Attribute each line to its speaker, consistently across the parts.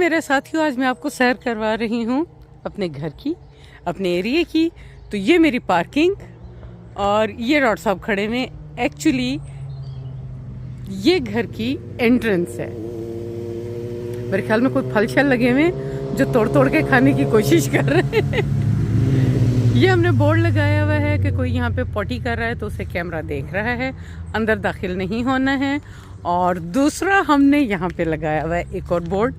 Speaker 1: मेरे साथियों, आज मैं आपको सैर करवा रही हूँ अपने घर की, अपने एरिया की। तो ये मेरी पार्किंग और ये डॉक्टर साहब खड़े में। एक्चुअली ये घर की एंट्रेंस है। मेरे ख्याल में कोई फल शल लगे हुए जो तोड़ तोड़ के खाने की कोशिश कर रहे हैं। ये हमने बोर्ड लगाया हुआ है कि कोई यहाँ पे पॉटी कर रहा है तो उसे कैमरा देख रहा है, अंदर दाखिल नहीं होना है। और दूसरा हमने यहाँ पे लगाया हुआ है एक और बोर्ड,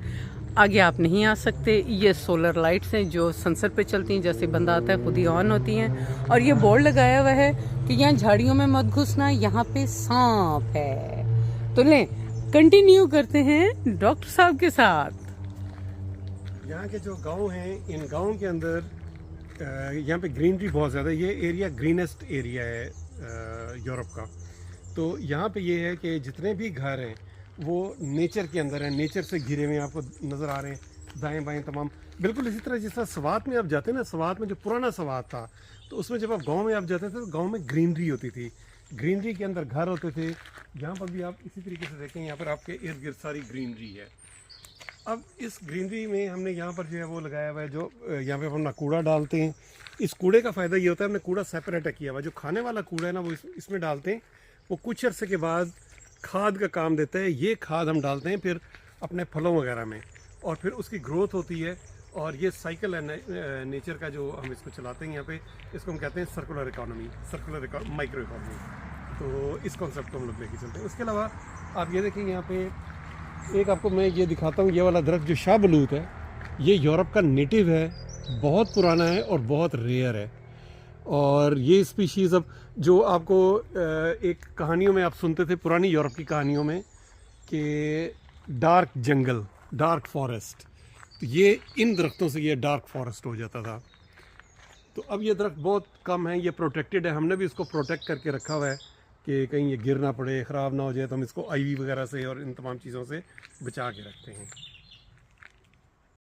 Speaker 1: आगे आप नहीं आ सकते। ये सोलर लाइट्स हैं जो सनसेट पे चलती हैं, जैसे बंदा आता है खुद ही ऑन होती हैं। और ये बोर्ड लगाया हुआ है कि यहाँ झाड़ियों में मत घुसना, यहाँ पे सांप है। तो लें कंटिन्यू करते हैं डॉक्टर साहब के साथ।
Speaker 2: यहाँ के जो गांव हैं, इन गांव के अंदर यहाँ पे ग्रीनरी बहुत ज़्यादा है। ये एरिया ग्रीनेस्ट एरिया है यूरोप का। तो यहाँ पे ये है कि जितने भी घर हैं वो नेचर के अंदर हैं, नेचर से घिरे हुए आपको नज़र आ रहे हैं दाएं बाएं तमाम। बिल्कुल इसी तरह जिस तरह स्वात में आप जाते हैं ना, स्वात में जो पुराना स्वात था, तो उसमें जब आप गांव में आप जाते थे तो गांव में ग्रीनरी होती थी, ग्रीनरी के अंदर घर होते थे। यहाँ पर भी आप इसी तरीके से देखें, यहाँ पर आपके इर्द गिर्द सारी ग्रीनरी है। अब इस ग्रीनरी में हमने यहाँ पर जो है वो लगाया हुआ है, जो यहाँ पे हम अपना कूड़ा डालते हैं। इस कूड़े का फ़ायदा ये होता है, हमने कूड़ा सेपरेट किया हुआ है। जो खाने वाला कूड़ा है ना, वो इसमें डालते हैं। वो कुछ अरसे के बाद खाद का काम देता है। ये खाद हम डालते हैं फिर अपने फलों वगैरह में, और फिर उसकी ग्रोथ होती है। और ये साइकिल है नेचर का, जो हम इसको चलाते हैं यहाँ पे। इसको हम कहते हैं circular economy, circular micro economy. तो इस कॉन्सेप्ट को हम लोग लेके चलते हैं। उसके अलावा आप ये देखें, यहाँ पे एक आपको मैं ये दिखाता हूँ। ये वाला दरख्त जो शाहबलूत है, ये यूरोप का नेटिव है, बहुत पुराना है और बहुत रेयर है। और ये स्पीशीज़ अब जो आपको एक कहानियों में आप सुनते थे, पुरानी यूरोप की कहानियों में, कि डार्क जंगल, डार्क फॉरेस्ट, तो ये इन दरख्तों से ये डार्क फॉरेस्ट हो जाता था। तो अब ये दरख्त बहुत कम है, ये प्रोटेक्टेड है। हमने भी इसको प्रोटेक्ट करके रखा हुआ है कि कहीं ये गिर ना पड़े, ख़राब ना हो जाए। तो हम इसको आईवी वगैरह से और इन तमाम चीज़ों से बचा के रखते हैं।